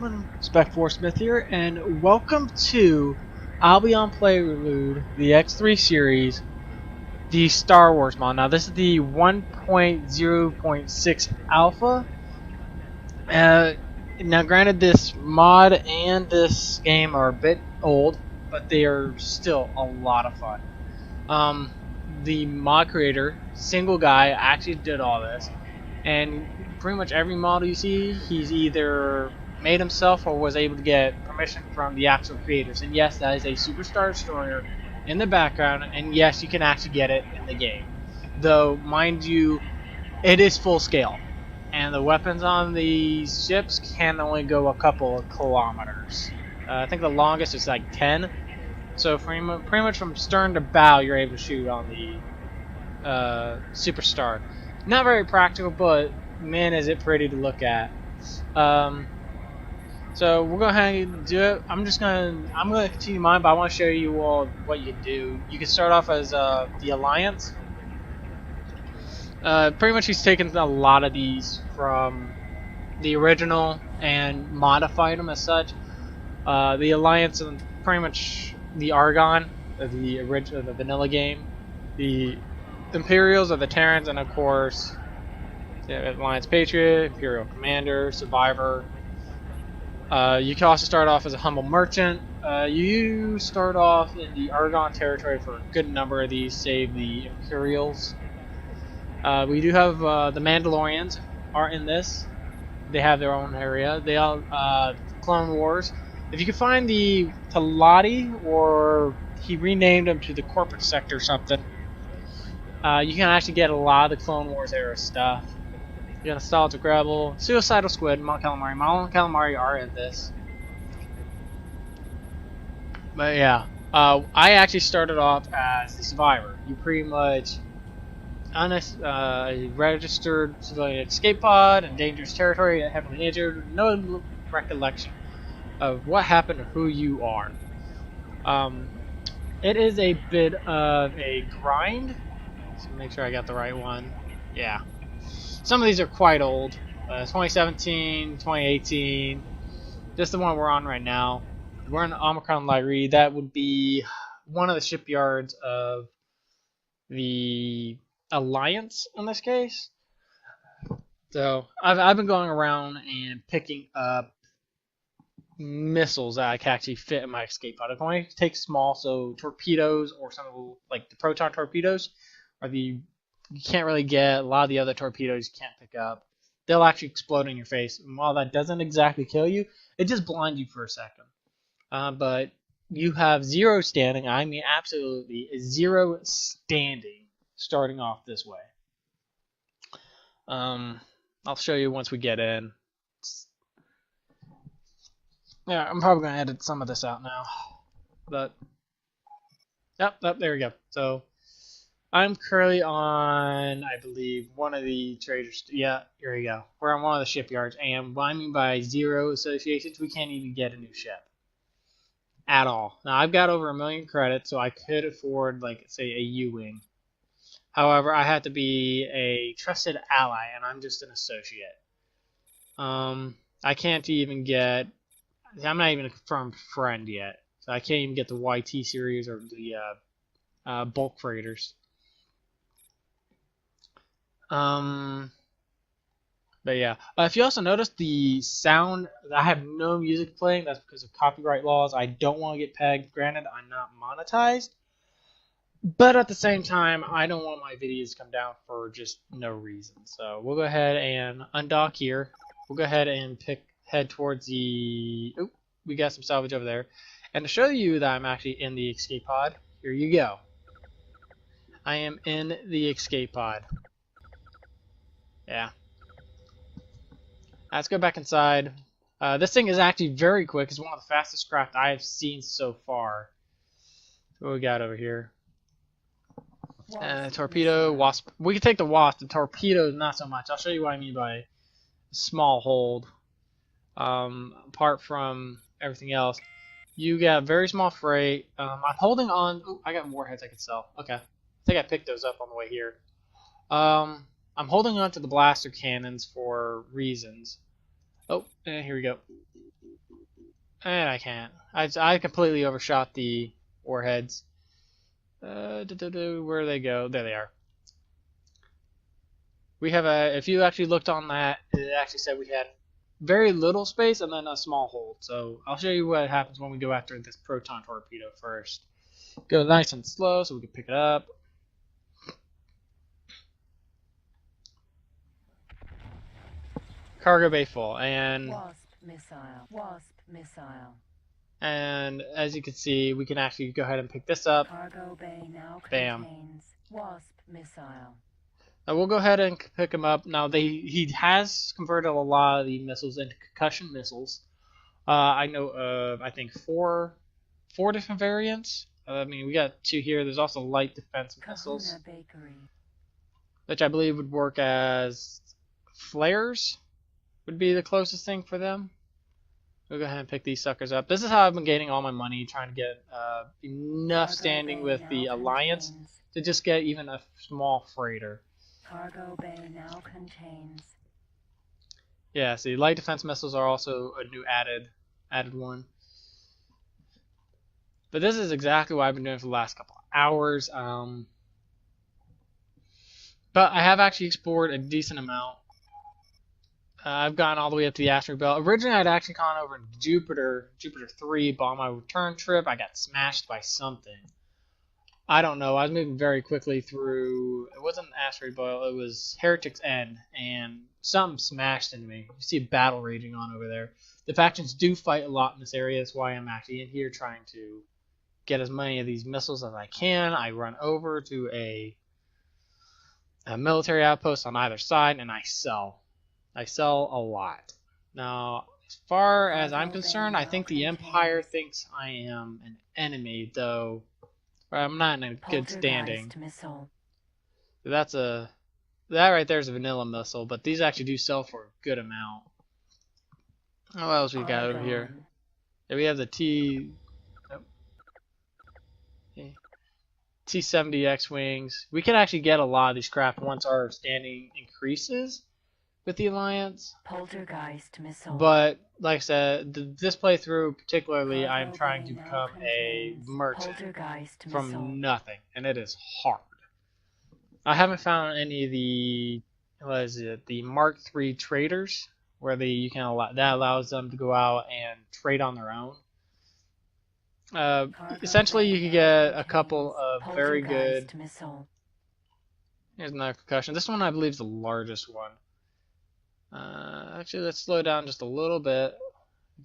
gentlemen, Spec4Smith here, and welcome to Albion Prelude, the X3 series, the Star Wars mod. Now, this is the 1.0.6 alpha. Now, granted, this mod and this game are a bit old, but they are still a lot of fun. The mod creator, single guy, actually did all this, and pretty much every model you see, he's either made himself or was able to get permission from the actual creators. And yes, that is a Superstar Destroyer in the background, and yes, you can actually get it in the game. Though, mind you, it is full scale, and the weapons on these ships can only go a couple of kilometers. I think the longest is like 10. So pretty much from stern to bow, you're able to shoot on the Superstar. Not very practical, but man, is it pretty to look at. So we'll go ahead and do it. I'm gonna continue mine, but I want to show you all what you can do. You can start off as the Alliance. Pretty much he's taken a lot of these from the original and modified them as such. The Alliance and pretty much the Argon of the original, the vanilla game. The Imperials are the Terrans, and of course, Alliance Patriot, Imperial Commander, Survivor. You can also start off as a humble merchant. You start off in the Argon territory for a good number of these, save the Imperials. We do have the Mandalorians are in this. They have their own area. They all Clone Wars. If you can find the Talati, or he renamed them to the corporate sector or something, you can actually get a lot of the Clone Wars era stuff. You got Nostalgic Rebel, Suicidal Squid, Mon Calamari. Mon Calamari are in this. But yeah, I actually started off as the Survivor. You pretty much registered civilian escape pod in dangerous territory, heavily injured, no recollection of what happened or who you are. It is a bit of a grind, so make sure I got the right one. Yeah. Some of these are quite old. 2017, 2018, just the one we're on right now. We're in Omicron Lyrie. That would be one of the shipyards of the Alliance in this case. So I've been going around and picking up missiles that I can actually fit in my escape pod. I can only take small, so torpedoes or some of the, like the proton torpedoes are the you can't really get. A lot of the other torpedoes you can't pick up. They'll actually explode in your face. And while that doesn't exactly kill you, it just blinds you for a second. But you have zero standing. I mean, absolutely zero standing starting off this way. I'll show you once we get in. Yeah, I'm probably going to edit some of this out now. But, yep, there we go. So, I'm currently on, I believe, one of the traders. Yeah, here we go. We're on one of the shipyards. And what I mean by zero associations, we can't even get a new ship. At all. Now, I've got over 1 million credits, so I could afford, like, say, a U-Wing. However, I have to be a trusted ally, and I'm just an associate. I can't even get... I'm not even a confirmed friend yet. So I can't even get the YT series or the bulk freighters. But yeah. If you also notice the sound, I have no music playing. That's because of copyright laws. I don't want to get pegged. Granted, I'm not monetized. But at the same time, I don't want my videos to come down for just no reason. So we'll go ahead and undock here. We'll go ahead and head towards the... Oh, we got some salvage over there. And to show you that I'm actually in the escape pod, here you go. I am in the escape pod. Yeah. Let's go back inside. This thing is actually very quick. It's one of the fastest craft I have seen so far. What we got over here? Torpedo, wasp. We can take the wasp. The torpedo, not so much. I'll show you what I mean by small hold. Apart from everything else, you got very small freight. I'm holding on. Ooh, I got warheads I can sell. Okay, I think I picked those up on the way here. I'm holding on to the blaster cannons for reasons. Oh, and here we go. And I can't. I completely overshot the warheads. Where do they go? There they are. We have a. If you actually looked on that, it actually said we had very little space and then a small hold. So I'll show you what happens when we go after this proton torpedo first. Go nice and slow so we can pick it up. Cargo bay full, and Wasp missile. And as you can see, we can actually go ahead and pick this up. Cargo bay now Bam. contains Wasp missile. Now we'll go ahead and pick him up. Now he has converted a lot of the missiles into concussion missiles. I know of I think four different variants. I mean we got 2 here. There's also light defense missiles, which I believe would work as flares. Would be the closest thing for them. We'll go ahead and pick these suckers up. This is how I've been gaining all my money, trying to get enough standing with the Alliance to just get even a small freighter. Cargo bay now contains. Yeah, see, light defense missiles are also a new added one. But this is exactly what I've been doing for the last couple of hours. But I have actually explored a decent amount. I've gone all the way up to the asteroid belt. Originally, I'd actually gone over to Jupiter 3, but on my return trip, I got smashed by something. I don't know. I was moving very quickly through. It wasn't an asteroid belt. It was Heretic's End, and something smashed into me. You see a battle raging on over there. The factions do fight a lot in this area. That's why I'm actually in here trying to get as many of these missiles as I can. I run over to a military outpost on either side, and I sell. I sell a lot. Now, as far as I'm concerned, I think the Empire thinks I am an enemy, though I'm not in a good standing. That right there is a vanilla missile, but these actually do sell for a good amount. What else we got over here? Yeah, we have the T-70 X-Wings. We can actually get a lot of these craft once our standing increases with the Alliance. Poltergeist missile. But like I said, this playthrough particularly, I'm trying to become a merchant from nothing, and it is hard. I haven't found any of the the Mark III traders where that allows them to go out and trade on their own. Essentially, you can get a couple of very good. Here's another concussion. This one I believe is the largest one. Actually, let's slow down just a little bit.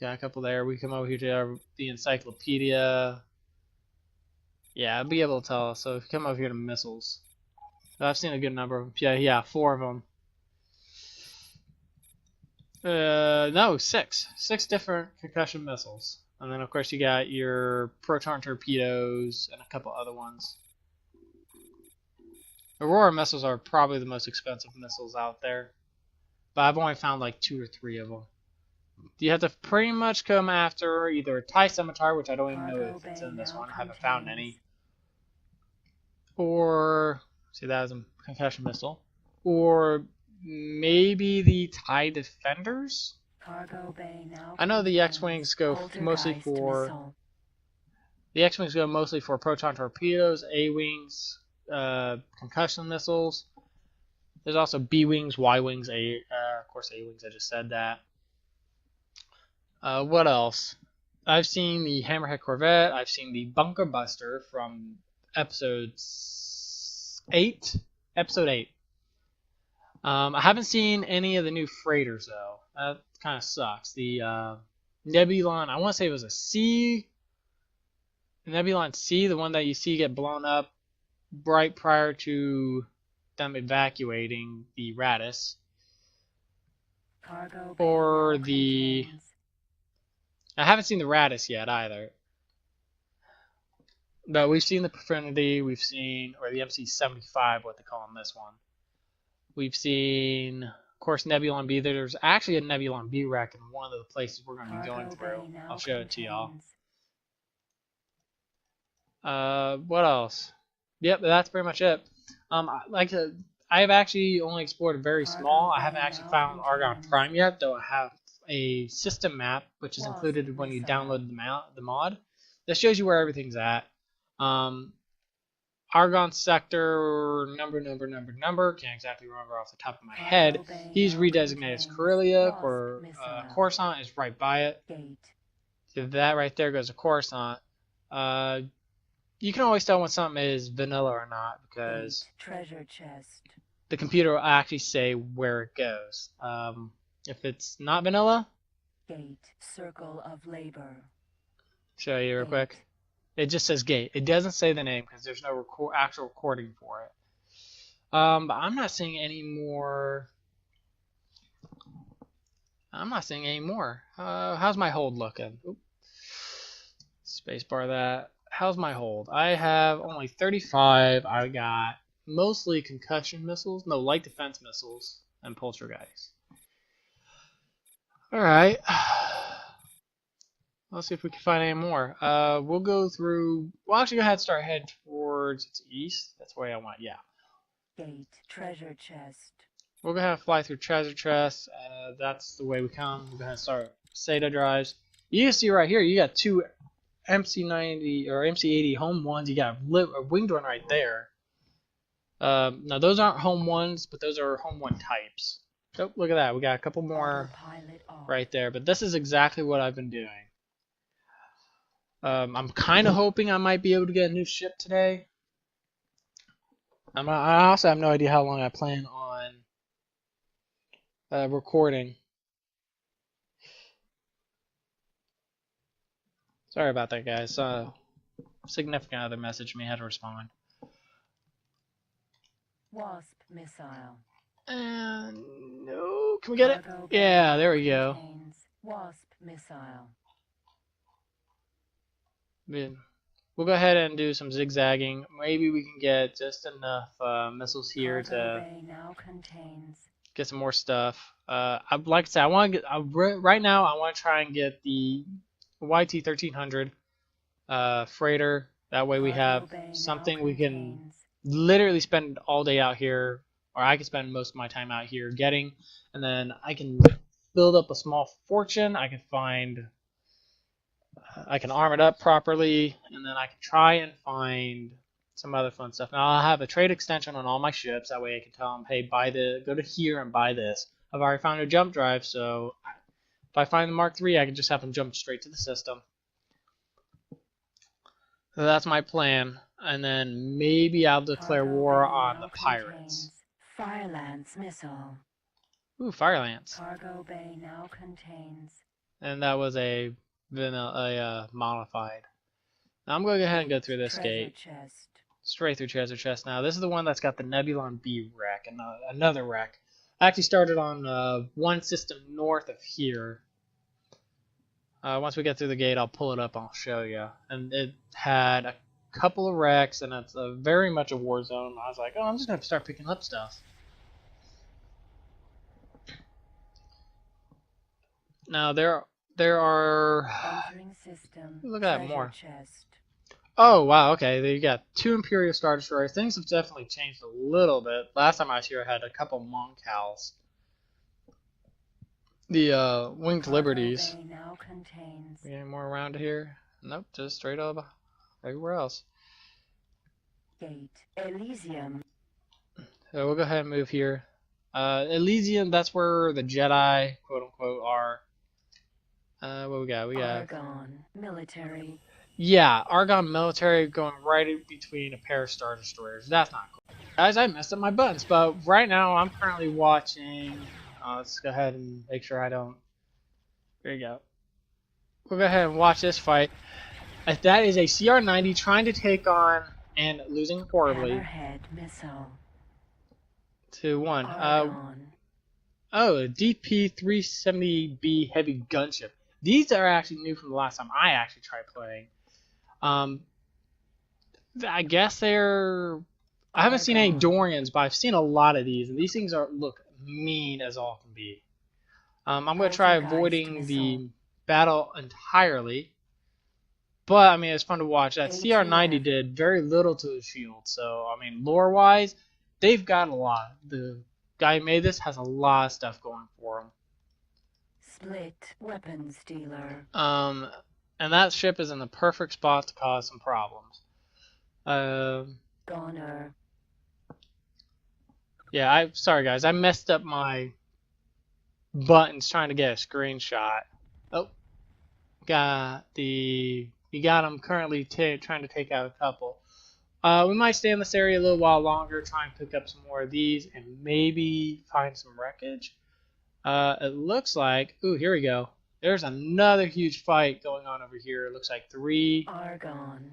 Got a couple there. We come over here to the encyclopedia. Yeah, I'll be able to tell. So if you come over here to missiles, I've seen a good number of them. Yeah, 4 of them. No, 6. 6 different concussion missiles. And then of course you got your proton torpedoes and a couple other ones. Aurora missiles are probably the most expensive missiles out there. But I've only found like 2 or 3 of them. You have to pretty much come after either a TIE Scimitar, which I don't even know if it's in this one. I haven't found any. Or, see, that was a concussion missile. Or maybe the TIE Defenders? I know the X-Wings go mostly for... The X-Wings go mostly for proton torpedoes, A-Wings, concussion missiles. There's also B-Wings, Y-Wings, of course A-Wings, I just said that. What else? I've seen the Hammerhead Corvette. I've seen the Bunker Buster from episode 8. Episode 8. I haven't seen any of the new freighters, though. That kind of sucks. The Nebulon, I want to say it was a C. The Nebulon C, the one that you see get blown up right prior to them evacuating the Radis. Or the... I haven't seen the Radis yet either. But we've seen the Profanity, we've seen, or the MC-75, what they call in this one. We've seen, of course, Nebulon B. There's actually a Nebulon B wreck in one of the places we're going to be going through. I'll show it to y'all. What else? Yep, that's pretty much it. I have actually only explored a very small. I haven't actually found Argon Prime yet, though I have a system map, which is Wasp included when you missile. download the mod. That shows you where everything's at. Argon sector number. Can't exactly remember off the top of my head. Cargo bay He's now redesignated as contains Corellia. Wasp missile. Coruscant is right by it. Gate. So that right there goes to Coruscant. You can always tell when something is vanilla or not because Gate. Treasure chest. the computer will actually say where it goes. If it's not vanilla, Gate. Circle of labor. show you real Gate. quick. It just says gate. It doesn't say the name because there's no actual recording for it. But I'm not seeing any more. How's my hold looking? Oop. Spacebar that. How's my hold? I have only 35. I got mostly concussion missiles. No, light defense missiles and poltergeist. Alright. Let's see if we can find any more. We'll go through. We'll actually go ahead and start heading towards its east. That's where I want. Yeah. Gate. Treasure chest. We'll go ahead and fly through treasure chests. That's the way we come. We'll go ahead and start SATA drives. You can see right here, you got two MC90 or MC80 home ones. You got a winged one right there. Now those aren't home ones, but those are home one types. Oh, look at that. We got a couple more Autopilot off. right there. But this is exactly what I've been doing. I'm kind of hoping I might be able to get a new ship today. I also have no idea how long I plan on recording. Sorry about that, guys. Significant other messaged me, had to respond. Wasp missile. And no, can we get it? Cargo Yeah, bay there we go. contains Wasp missile. We'll go ahead and do some zigzagging. Maybe we can get just enough missiles here Cargo to bay now contains get some more stuff. I'd like to say I want to get right now. I want to try and get the YT 1300 freighter. That way we have Cargo bay now something we can contains literally spend all day out here, or I can spend most of my time out here getting, and then I can build up a small fortune. I can arm it up properly, and then I can try and find some other fun stuff. Now I'll have a trade extension on all my ships. That way I can tell them, hey, go to here and buy this. I've already found a jump drive, so if I find the Mark III, I can just have them jump straight to the system. So that's my plan. And then maybe I'll declare Cargo war bay on now the pirates. contains Firelance missile. Ooh, Fire Lance. Cargo bay now contains And that was a modified. Now I'm going to go ahead and go through this treasure gate. chest. Straight through treasure chest. Now this is the one that's got the Nebulon B wreck and another wreck. I actually started on one system north of here. Once we get through the gate, I'll pull it up. I'll show you. And it had a couple of wrecks, and it's very much a war zone. I was like, oh, I'm just gonna start picking up stuff. Now there are. Entering system. Look at that treasure more. Chest. Oh wow, okay. There you got two Imperial Star Destroyers. Things have definitely changed a little bit. Last time I was here, I had a couple Moncals. The Winged Cargo Liberties. bay now contains Any more around here? Nope, just straight up everywhere else. Gate. Elysium. So we'll go ahead and move here. Elysium, that's where the Jedi, quote unquote, are. What we got? We got. Argon. Military. Yeah, Argon military going right in between a pair of Star Destroyers. That's not cool. Guys, I messed up my buttons, but right now I'm currently watching. Let's go ahead and make sure I don't. There you go. We'll go ahead and watch this fight. That is a CR-90 trying to take on and losing horribly Hammerhead missile. to one. Argon. Oh, a DP-370B heavy gunship. These are actually new from the last time I actually tried playing. I guess they're. I haven't seen any Dorians, but I've seen a lot of these, and these things look mean as all can be. I'm going to try avoiding the battle entirely, but I mean it's fun to watch. That CR-90 did very little to his shield, so I mean lore-wise, they've got a lot. The guy who made this has a lot of stuff going for him. Split weapons dealer. And that ship is in the perfect spot to cause some problems. Goner. Yeah, sorry guys, I messed up my buttons trying to get a screenshot. Oh, you got him currently trying to take out a couple. We might stay in this area a little while longer, try and pick up some more of these, and maybe find some wreckage. It looks like, ooh, here we go. There's another huge fight going on over here. It looks like 3. Argon.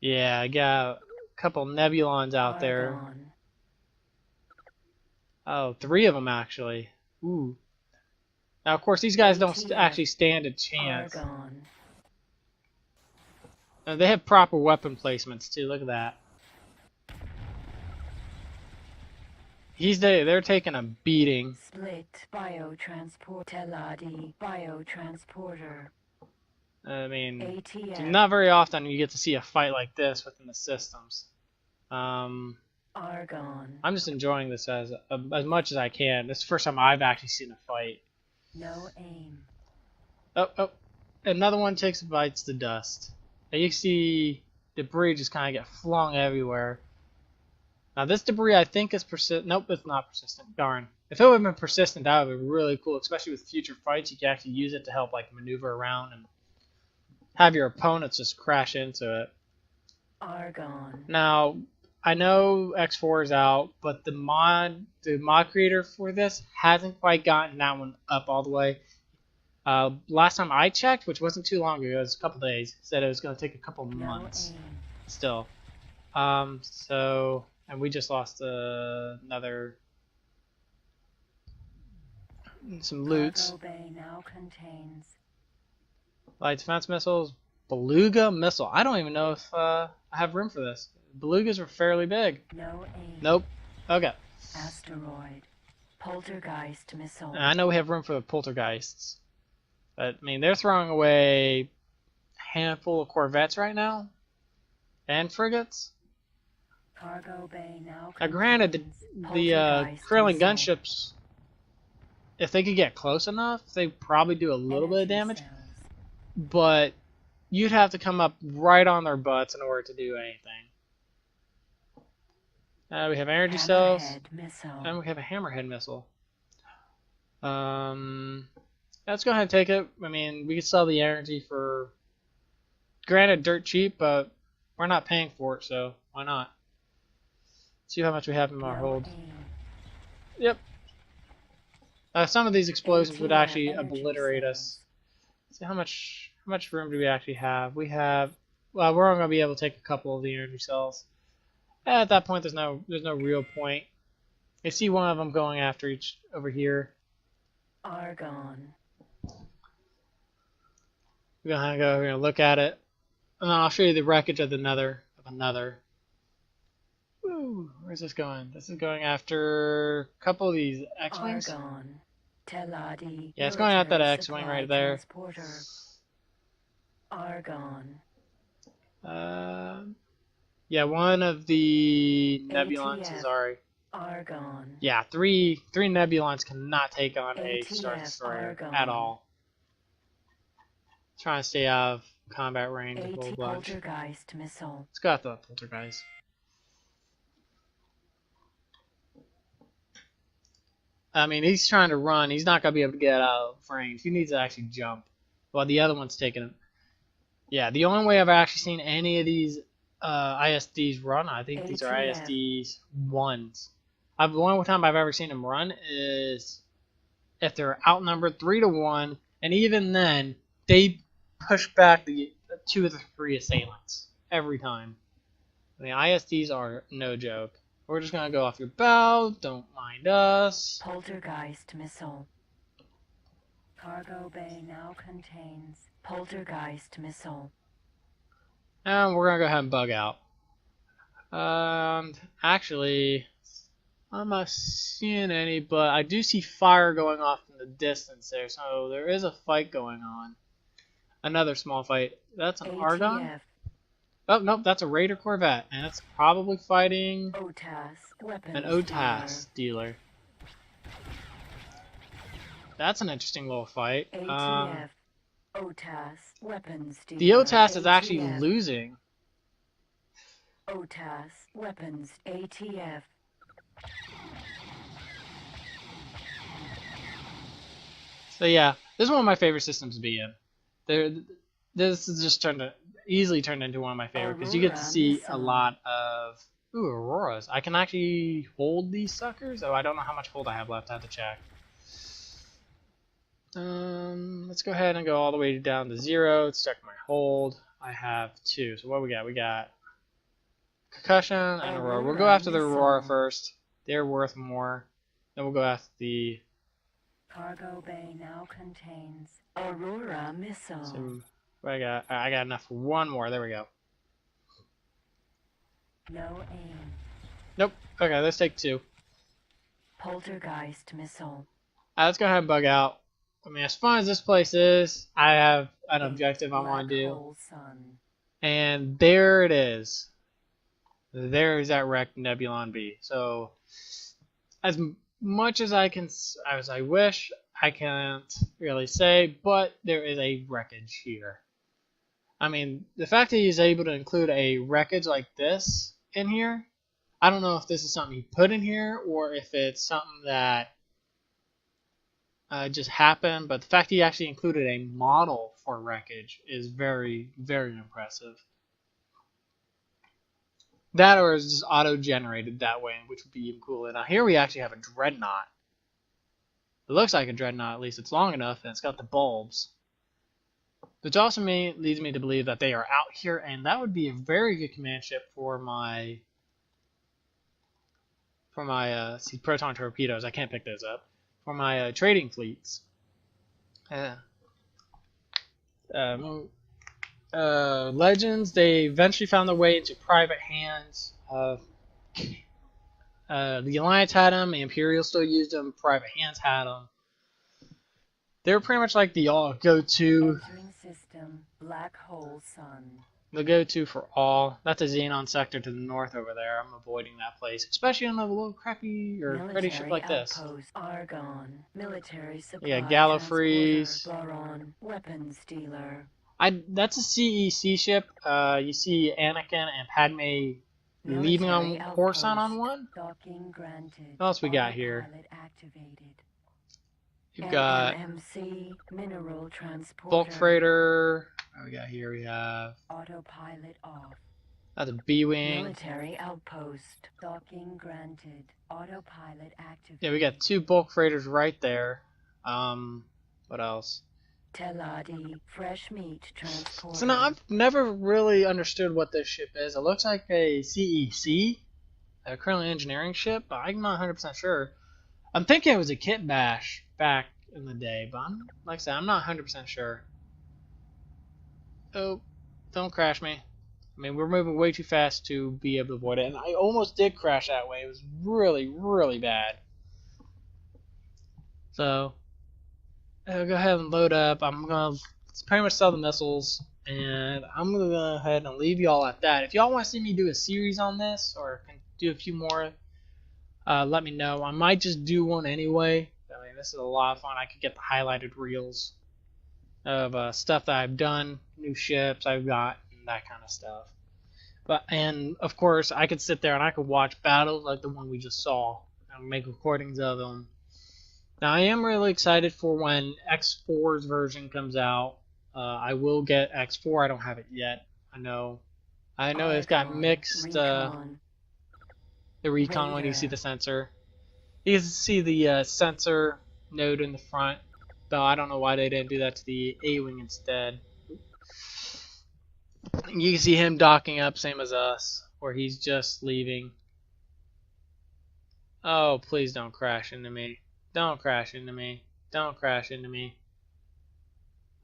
Yeah, I got a couple Nebulons out there. Argon. Oh, 3 of them actually. Ooh. Now, of course, these guys don't actually stand a chance. Argon. They have proper weapon placements too. Look at that. They're taking a beating. Split biotransport. Teladi biotransporter. I mean, ATF. not very often you get to see a fight like this within the systems. Argon. I'm just enjoying this as much as I can. This is the first time I've actually seen a fight. No aim. Oh, another one takes bites to dust. And you can see debris just kind of get flung everywhere. Now this debris I think is persistent. Nope, it's not persistent. Darn. If it would have been persistent, that would have been really cool, especially with future fights. You can actually use it to help like maneuver around and have your opponents just crash into it. Argon. Now, I know X4 is out, but the mod creator for this hasn't quite gotten that one up all the way. Last time I checked, which wasn't too long ago, it was a couple days, said it was going to take a couple months still. And we just lost some loots. Cargo bay now contains Light defense missiles, Beluga missile. I don't even know if I have room for this. Belugas are fairly big. no aim. Nope. Okay. Asteroid. Poltergeist missile. I know we have room for the poltergeists. But, I mean, they're throwing away a handful of corvettes right now. And frigates. Cargo bay now Now, granted, the Krillin gunships, if they could get close enough, they probably do a little bit of damage. But you'd have to come up right on their butts in order to do anything. We have energy cells. And we have a hammerhead missile. Let's go ahead and take it. I mean, we could sell the energy for, granted, dirt cheap, but we're not paying for it, so why not? See how much we have in our hold. Yep. Some of these explosions would actually obliterate us. See how much room do we actually have? We have, well, we're only gonna be able to take a couple of the energy cells. At that point, there's no real point. I see one of them going after each over here. Argon. We're gonna go over here and look at it, and then I'll show you the wreckage of another. Woo! Where's this going? This is going after a couple of these X-wings. Argon. Teladi. Yeah, it's going at that X-wing right there. Argon. Yeah, one of the Nebulons is already. Argon. Yeah, three Nebulons cannot take on a ATF Star Destroyer Argon. at all. Trying to stay out of combat range a whole bunch. Poltergeist missile. Let's go after that poltergeist. I mean, he's trying to run. He's not going to be able to get out of range. He needs to actually jump. While the other one's taking him. Yeah, the only way I've actually seen any of these ISDs run, I think these are ISDs 1s. The only time I've ever seen them run is if they're outnumbered 3-1, and even then, they push back the 2 of the 3 assailants every time. The ISDs are no joke. We're just gonna go off your bow. Don't mind us. Poltergeist missile. Cargo bay now contains poltergeist missile. And we're gonna go ahead and bug out. Actually, I'm not seeing any, but I do see fire going off in the distance there, so there is a fight going on. Another small fight. That's an Argon? Oh, nope, that's a Raider Corvette, and it's probably fighting OTAS an OTAS dealer. That's an interesting little fight. ATF. OTAS. Weapons The dealer. OTAS is actually ATF. losing. OTAS. Weapons. ATF. So yeah, this is one of my favorite systems to be in. There, this is just easily turned into one of my favorite because you get to Aurora see a missile. lot of auroras. I can actually hold these suckers. Oh, I don't know how much hold I have left. I have to check. Let's go ahead and go all the way down to 0. Let's check my hold. I have 2. So what we got? We got concussion and aurora. We'll go after the aurora first. They're worth more. Then we'll go after the Cargo bay now contains Aurora missile. So what I got enough for one more. There we go. No aim. Nope. Okay, let's take 2. Poltergeist missile. Let's go ahead and bug out. I mean, as fun as this place is, I have an objective I want to do. Sun. And there it is. There's that wrecked Nebulon B. So, as much as I wish, I can't really say, but there is a wreckage here. I mean, the fact that he's able to include a wreckage like this in here, I don't know if this is something he put in here or if it's something that just happened, but the fact he actually included a model for wreckage is very, very impressive. That or is just auto-generated that way, which would be even cooler. Now here we actually have a dreadnought. It looks like a dreadnought, at least it's long enough, and it's got the bulbs. Which also leads me to believe that they are out here, and that would be a very good command ship for my proton torpedoes. I can't pick those up. For my trading fleets. Legends, they eventually found their way into private hands. The Alliance had them, the Imperial still used them, private hands had them. They were pretty much like the all go-to. Entering system, black hole sun. The go-to for all. That's a Xenon sector to the north over there. I'm avoiding that place, especially on a little crappy or pretty ship like this. Argon, military supply. Yeah, Gallifreys. Boron, weapons dealer. That's a CEC ship. You see Anakin and Padme leaving on Coruscant on one. Docking granted. What else we got here? You've got NMC, mineral transporter. bulk freighter. What we got here? We have autopilot off. That's a B-wing. Military outpost. Docking granted. Autopilot activated. Yeah, we got 2 bulk freighters right there. What else? Teladi, fresh meat transporter. So now I've never really understood what this ship is. It looks like a CEC, a currently engineering ship, but I'm not 100% sure. I'm thinking it was a kit bash back in the day, but like I said, I'm not 100% sure. Oh, don't crash me. I mean, we're moving way too fast to be able to avoid it, and I almost did crash that way. It was really, really bad. So, I'll go ahead and load up. I'm going to pretty much sell the missiles, and I'm going to go ahead and leave y'all at that. If y'all want to see me do a series on this, or can do a few more, let me know. I might just do one anyway. I mean, this is a lot of fun. I could get the highlighted reels of stuff that I've done, new ships I've got, and that kind of stuff. And of course, I could sit there and I could watch battles like the one we just saw and make recordings of them. Now, I am really excited for when X4's version comes out. I will get X4. I don't have it yet. I know it's got mixed. The recon when you see the sensor. You can see the sensor node in the front, though I don't know why they didn't do that to the A-wing instead. You can see him docking up, same as us, where he's just leaving. Oh, please don't crash into me. Don't crash into me. Don't crash into me.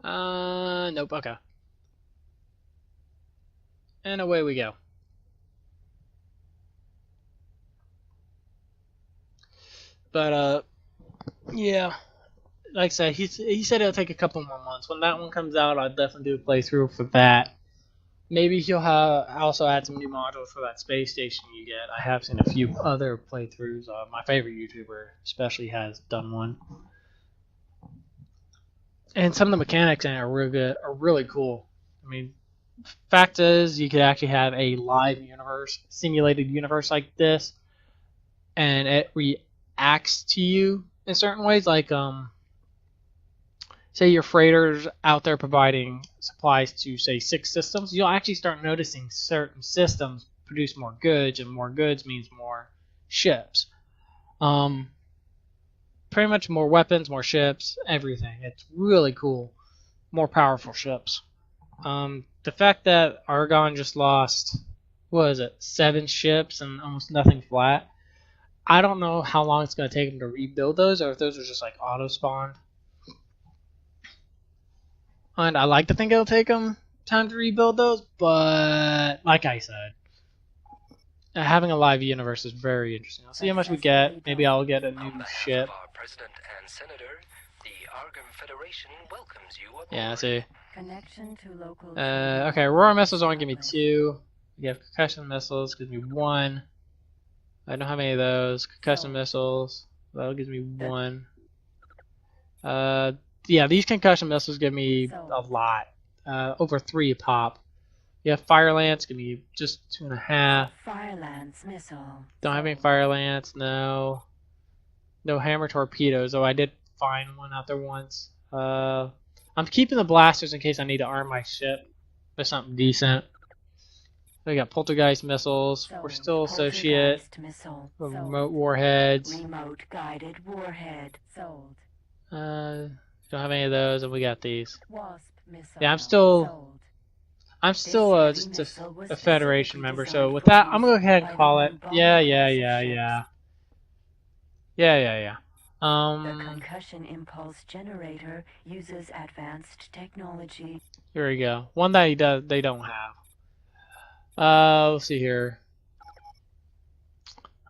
Nope, okay. And away we go. But, yeah. Like I said, he said it'll take a couple more months. When that one comes out, I'll definitely do a playthrough for that. Maybe he'll also add some new modules for that space station you get. I have seen a few other playthroughs. My favorite YouTuber especially has done one. And some of the mechanics in it are really good, are really cool. I mean, fact is, you could actually have a live universe, simulated universe like this, and it reacts to you in certain ways. Like, say your freighter's out there providing supplies to, say, 6 systems, you'll actually start noticing certain systems produce more goods, and more goods means more ships. Um, Pretty much more weapons, more ships, everything. It's really cool. More powerful ships. The fact that Argon just lost, what is it, 7 ships and almost nothing flat. I don't know how long it's going to take them to rebuild those, or if those are just like auto spawned. And I like to think it'll take them time to rebuild those, but like I said, having a live universe is very interesting. I'll see how much we get. Maybe I'll get a new ship. Yeah, see. Connection to local. Okay, Aurora missiles only give me 2. We have concussion missiles, gives me 1. I don't have any of those. Concussion missiles, that gives me 1. Yeah, these concussion missiles give me a lot. Over 3 a pop. You have Fire Lance, give me just 2.5. Fire Lance missile. Don't have any Fire Lance, no. No Hammer Torpedoes, though I did find one out there once. I'm keeping the blasters in case I need to arm my ship with something decent. We got Poltergeist missiles. We're still Associate. Remote warheads. Remote guided warhead. Sold. Don't have any of those, and we got these. Wasp missile. Yeah, I'm still Sold. just a Federation member. So with that, I'm gonna go ahead and call it. Yeah. The concussion impulse generator uses advanced technology. Here we go. One that they don't have. Let's see here.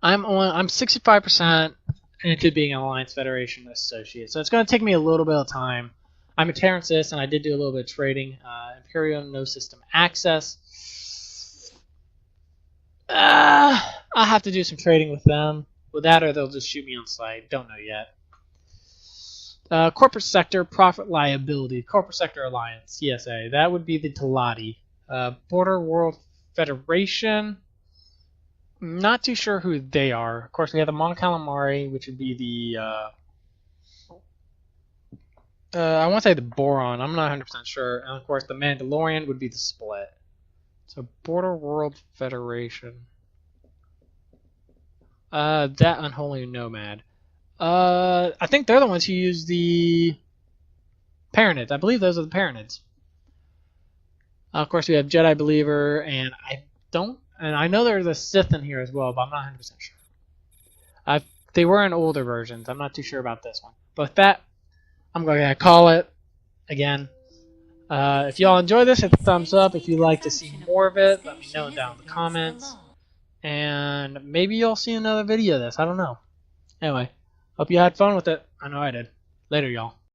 I'm 65% into being an Alliance Federation associate, so it's going to take me a little bit of time. I'm a Terran Sys, and I did do a little bit of trading. Imperium, no system access. I'll have to do some trading with them. With that, or they'll just shoot me on sight. Don't know yet. Corporate Sector, Profit Liability. Corporate Sector Alliance, CSA. That would be the Talati. Border World Federation. Not too sure who they are. Of course, we have the Mon Calamari, which would be the... I want to say the Boron. I'm not 100% sure. And of course, the Mandalorian would be the Split. So, Border World Federation. That Unholy Nomad. I think they're the ones who use the Paranids. I believe those are the Paranids. Of course, we have Jedi Believer, and I know there's a Sith in here as well, but I'm not 100% sure. They were in older versions. I'm not too sure about this one. But with that, I'm going to call it again. If y'all enjoy this, hit the thumbs up. If you'd like to see more of it, let me know down in the comments. And maybe you'll see another video of this. I don't know. Anyway, hope you had fun with it. I know I did. Later, y'all.